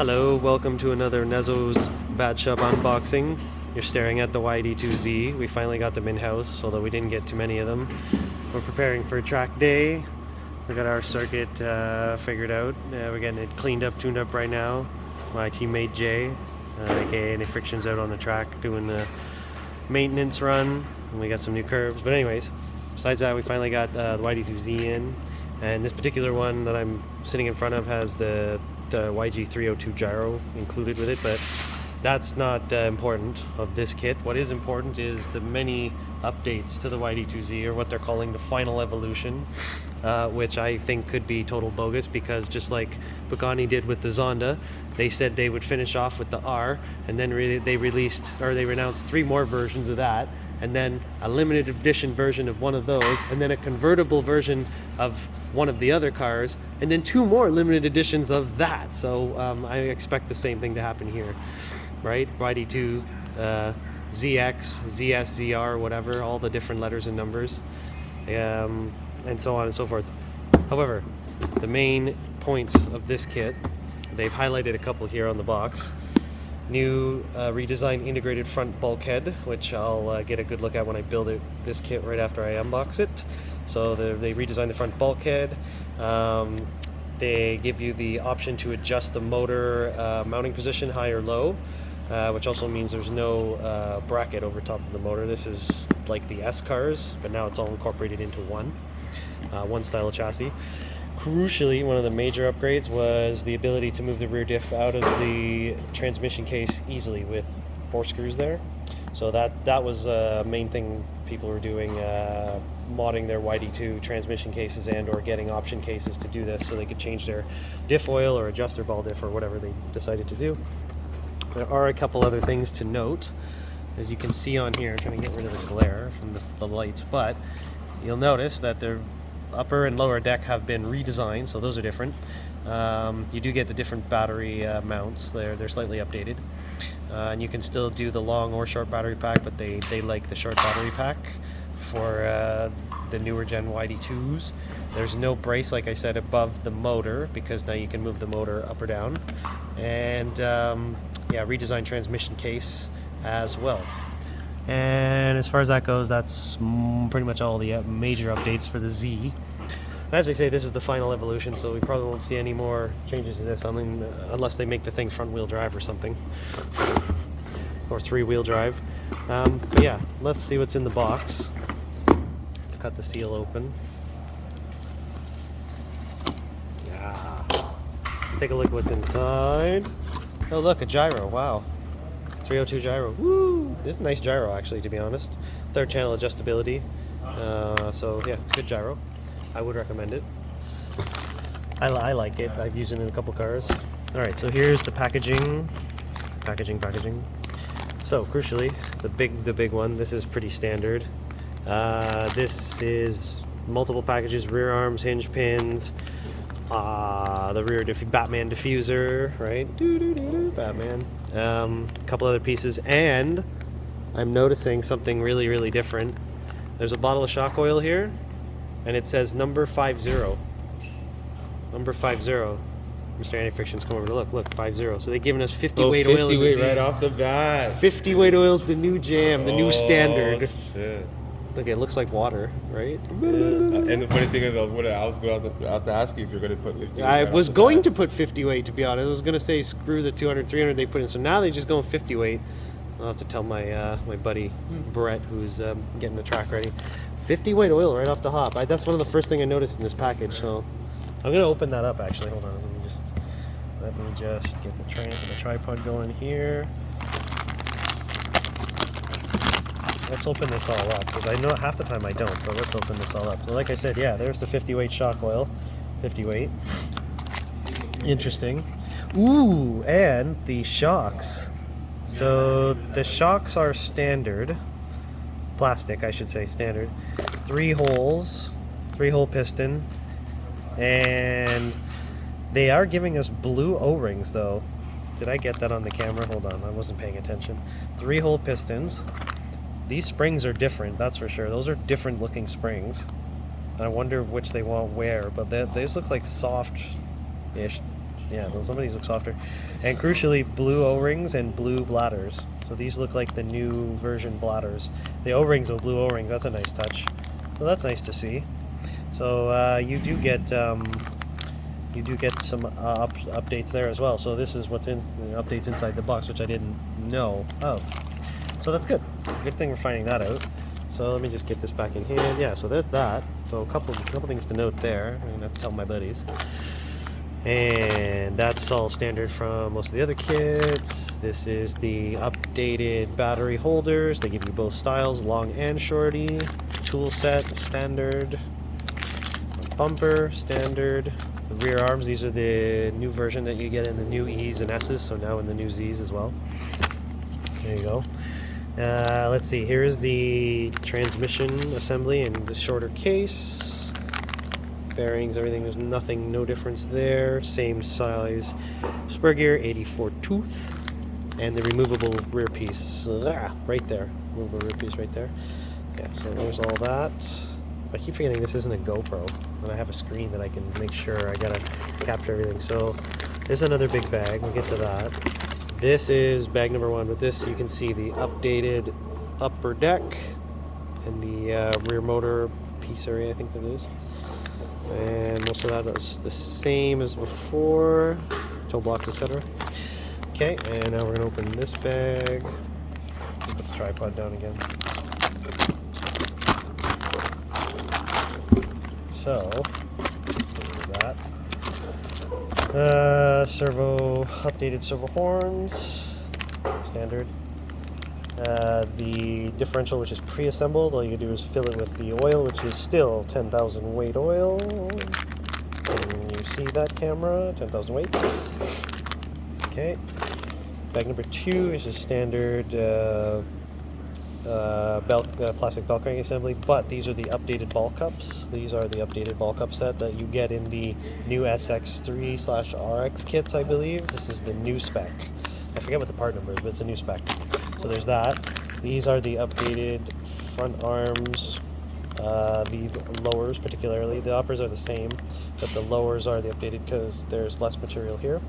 Hello, welcome to another Nezo's Bad Shop unboxing. You're staring at the YD-2Z. We finally got them in-house, although we didn't get too many of them. We're preparing for track day. We got our circuit figured out. We're getting it cleaned up, tuned up right now. My teammate Jay, aka Any Friction's out on the track doing the maintenance run. And we got some new curves. But anyways, besides that, we finally got the YD-2Z in. And this particular one that I'm sitting in front of has the YG-302 gyro included with it, but that's not important of this kit. What is important is the many updates to the YD-2Z, or what they're calling the final evolution, which I think could be total bogus, because just like Bugatti did with the Zonda, they said they would finish off with the R, and then they announced 3 more versions of that, and then a limited edition version of one of those, and then a convertible version of one of the other cars, and then 2 more limited editions of that. So I expect the same thing to happen here, right? YD-2, ZX, ZS, ZR, whatever, all the different letters and numbers, and so on and so forth. However, the main points of this kit, they've highlighted a couple here on the box. New redesigned integrated front bulkhead, which I'll get a good look at when I build this kit right after I unbox it. So they redesigned the front bulkhead. They give you the option to adjust the motor mounting position high or low, which also means there's no bracket over top of the motor. This is like the S cars, but now it's all incorporated into one style of chassis. Crucially, one of the major upgrades was the ability to move the rear diff out of the transmission case easily with 4 screws there. So that was a main thing people were doing, modding their YD-2 transmission cases and or getting option cases to do this so they could change their diff oil or adjust their ball diff or whatever they decided to do. There are a couple other things to note. As you can see on here, I'm trying to get rid of the glare from the lights, but you'll notice that the upper and lower deck have been redesigned, so those are different. You do get the different battery mounts. They're slightly updated, and you can still do the long or short battery pack, but they like the short battery pack for the newer gen YD-2s. There's no brace, like I said, above the motor, because now you can move the motor up or down, and yeah, redesigned transmission case as well. And as far as that goes, that's pretty much all the major updates for the Z. And as I say, this is the final evolution, so we probably won't see any more changes to this, I mean, unless they make the thing front-wheel drive or something, or 3-wheel drive. But yeah, let's see what's in the box. Let's cut the seal open. Yeah. Let's take a look at what's inside. Oh look, a gyro, wow. 302 gyro. Woo! This is a nice gyro, actually, to be honest. 3rd channel adjustability. So yeah, it's a good gyro. I would recommend it. I like it. I've used it in a couple cars. Alright, so here's the packaging. Packaging. So crucially, the big one. This is pretty standard. This is multiple packages, rear arms, hinge pins, the rear Batman diffuser, right? Batman. A couple other pieces, and I'm noticing something really different. There's a bottle of shock oil here, and it says number 50. Number 50. Mr. Anti-Friction's come over to look 50. So they've given us 50 weight oil. 50 weight right off the bat. 50 weight oil's the new jam, the new standard. Shit. Look, it looks like water, right? Yeah. And the funny thing is, I was going to ask you if you're going to put 50 weight. I was going to put 50 weight, to be honest. I was going to say screw the 200, 300 they put in. So now they just go 50 weight. I'll have to tell my my buddy Brett, who's getting the track ready. 50 weight oil right off the hop. That's one of the first thing I noticed in this package. So I'm going to open that up, actually. Hold on. Let me just get the tripod going here. Let's open this all up, because I know half the time I don't, but let's open this all up. So like I said, yeah, there's the 50 weight shock oil. 50 weight. Interesting. Ooh, and the shocks. So the shocks are standard. Plastic, I should say, standard. 3 holes, 3-hole piston. And they are giving us blue O-rings, though. Did I get that on the camera? Hold on, I wasn't paying attention. 3-hole pistons. These springs are different, that's for sure. Those are different looking springs. And I wonder which they want where, but these look like soft-ish Yeah, some of these look softer. And crucially, blue O-rings and blue bladders. So these look like the new version bladders. The O-rings are blue O-rings. That's a nice touch. So that's nice to see. So you do get some updates there as well. So this is what's in updates inside the box, which I didn't know of. So that's good. Good thing we're finding that out. So let me just get this back in hand. Yeah, so there's that. So a couple things to note there. I'm gonna have to tell my buddies. And that's all standard from most of the other kits. This is the updated battery holders. They give you both styles, long and shorty. Tool set, standard. Bumper, standard. The rear arms, these are the new version that you get in the new E's and S's, so now in the new Z's as well. There you go. Let's see, here's the transmission assembly in the shorter case. Bearings, everything, there's nothing, no difference there. Same size spur gear, 84 tooth. And the removable rear piece, right there. Removable rear piece right there. Yeah, so there's all that. I keep forgetting this isn't a GoPro, and I have a screen that I can make sure I gotta capture everything. So there's another big bag, we'll get to that. This is bag number 1. With this you can see the updated upper deck and the rear motor piece area, I think that is. And most of that is the same as before, toe blocks, etc. Okay, and now we're gonna open this bag. Put the tripod down again. So, that. Updated servo horns, standard. The differential, which is pre-assembled, all you do is fill it with the oil, which is still 10,000 weight oil. Can you see that, camera? 10,000 weight. Okay. Bag number 2 is a standard plastic belt crank assembly, but these are the updated ball cups. These are the updated ball cup set that you get in the new SX3/RX kits, I believe. This is the new spec. I forget what the part number is, but it's a new spec. So there's that. These are the updated front arms, the lowers particularly. The uppers are the same, but the lowers are the updated because there's less material here.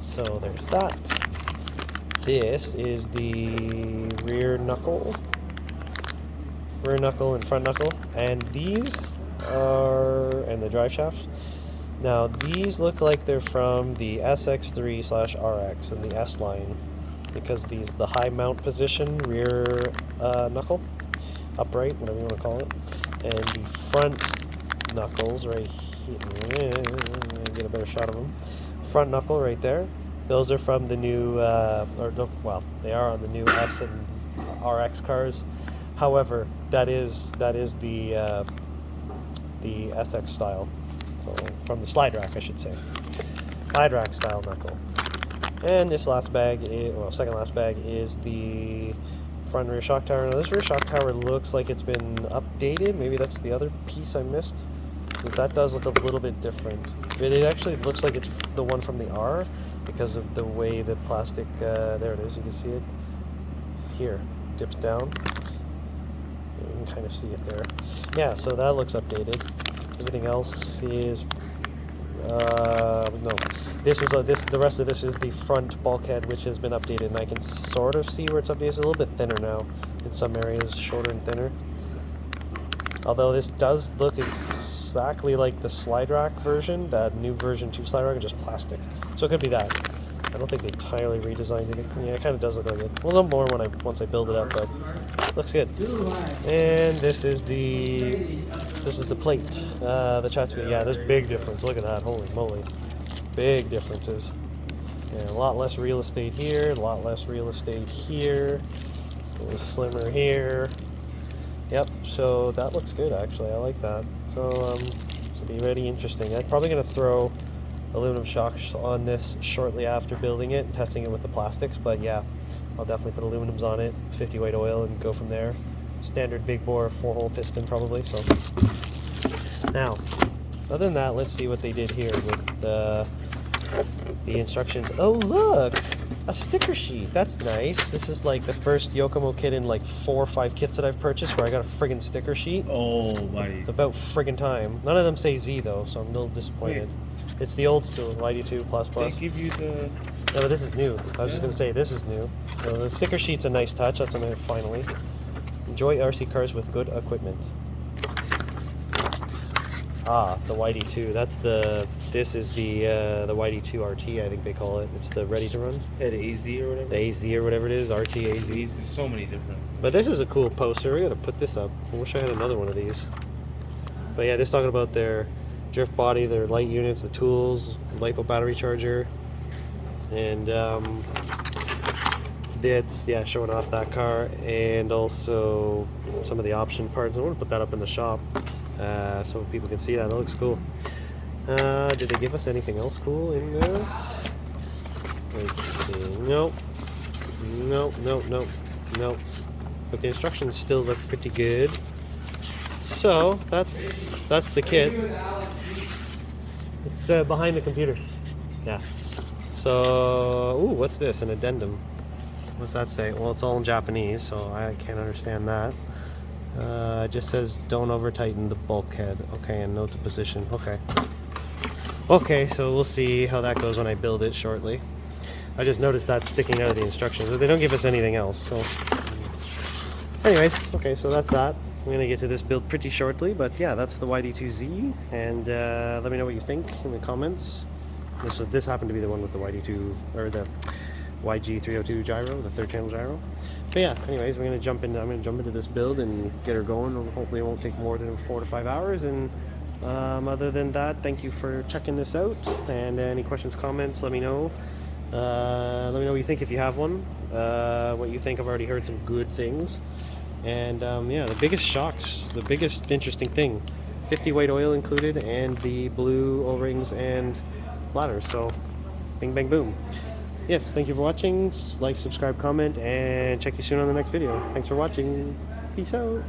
So there's that. This is the rear knuckle and front knuckle, and these are, and the drive shafts. Now these look like they're from the SX3/RX and the S line, because these, the high mount position rear knuckle, upright, whatever you want to call it, and the front knuckles right here. Get a better shot of them. Front knuckle right there. Those are from the new, they are on the new S and RX cars. However, that is the SX style, so from the slide rack, I should say, slide rack style knuckle. And this last bag, second last bag, is the front and rear shock tower. Now this rear shock tower looks like it's been updated. Maybe that's the other piece I missed, because that does look a little bit different. But it actually looks like it's the one from the R, because of the way the plastic, there it is, you can see it here, dips down. You can kind of see it there. Yeah, so that looks updated. Everything else is, no. The rest of this is the front bulkhead, which has been updated, and I can sort of see where it's updated. It's a little bit thinner now, in some areas, shorter and thinner. Although this does look exactly like the slide rack version, that new version 2 slide rack, just plastic. So it could be that. I don't think they entirely redesigned it. Yeah, it kind of does look like it. We'll know more once I build it up, but it looks good. And this is the plate, the chassis. Yeah, there's big difference. Look at that. Holy moly, big differences. Yeah, a lot less real estate here, a lot less real estate here. A little slimmer here. Yep. So that looks good, actually. I like that. So it'll be really interesting. I'm probably gonna throw aluminum shocks on this shortly after building it and testing it with the plastics, but yeah, I'll definitely put aluminums on it, 50 weight oil, and go from there. Standard big bore 4-hole piston probably. So now, other than that, let's see what they did here with the instructions. Oh look, a sticker sheet. That's nice. This is like the first Yokomo kit in like 4 or 5 kits that I've purchased where I got a friggin' sticker sheet. Oh, buddy. It's about friggin' time. None of them say Z though, so I'm a little disappointed. Wait. It's the old school YD-2 plus They plus. give you the. No, but this is new. I was just gonna say this is new. The sticker sheet's a nice touch. That's on there finally. Enjoy RC cars with good equipment. Ah, the YD-2. That's the. This is the YD-2 RT. I think they call it. It's the ready to run. Yeah, the AZ or whatever. The AZ or whatever it is. RT AZ. There's so many different. But this is a cool poster. We're gonna put this up. I wish I had another one of these. But yeah, this talking about their drift body, their light units, the tools, LiPo battery charger, and that's showing off that car, and also some of the option parts. I want to put that up in the shop so people can see that. That looks cool. Did they give us anything else cool in this? Let's see. Nope. Nope. But the instructions still look pretty good. So that's the kit. It's behind the computer. Yeah. So, ooh, what's this? An addendum. What's that say? Well, it's all in Japanese, so I can't understand that. It just says don't over tighten the bulkhead. Okay, and note the position. Okay. Okay, so we'll see how that goes when I build it shortly. I just noticed that sticking out of the instructions. They don't give us anything else, so. Anyways, okay, so that's that. I'm gonna get to this build pretty shortly, but yeah, that's the YD-2Z, and let me know what you think in the comments. This happened to be the one with the YD-2 or the YG-302 gyro, the third channel gyro. But yeah, anyways, I'm gonna jump into this build and get her going. Hopefully, it won't take more than 4 to 5 hours. And other than that, thank you for checking this out. And any questions, comments, let me know. Let me know what you think if you have one. What you think. I've already heard some good things. And yeah, the biggest shocks, the biggest interesting thing, 50 weight oil included, and the blue O-rings and bladders. So, bing, bang, boom. Yes, thank you for watching. Like, subscribe, comment, and check you soon on the next video. Thanks for watching. Peace out.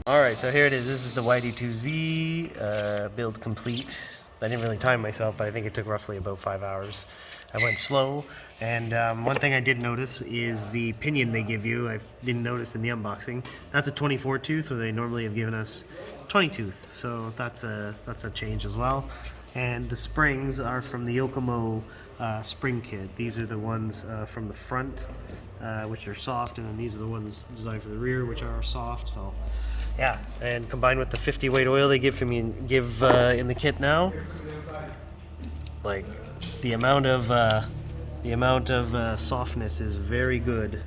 Alright, so here it is. This is the YD-2Z build complete. I didn't really time myself, but I think it took roughly about 5 hours. I went slow, and one thing I did notice is the pinion they give you. I didn't notice in the unboxing. That's a 24 tooth, where they normally have given us 20 tooth. So that's a change as well. And the springs are from the Yokomo spring kit. These are the ones from the front, which are soft, and then these are the ones designed for the rear, which are soft. So. Yeah, and combined with the 50 weight oil they give in the kit now, like the amount of softness is very good.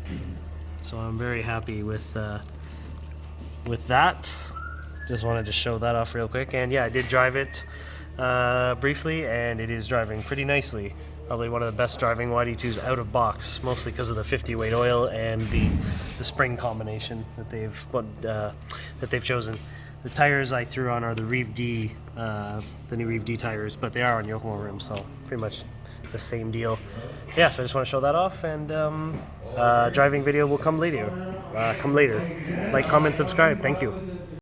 So I'm very happy with that. Just wanted to show that off real quick, and yeah, I did drive it briefly, and it is driving pretty nicely. Probably one of the best driving YD-2s out of box, mostly because of the 50 weight oil and the spring combination that they've chosen. The tires I threw on are the Reeve D, the new Reeve D tires, but they are on Yokomo rims, so pretty much the same deal. Yeah, so I just want to show that off, and driving video will come later. Like, comment, subscribe. Thank you.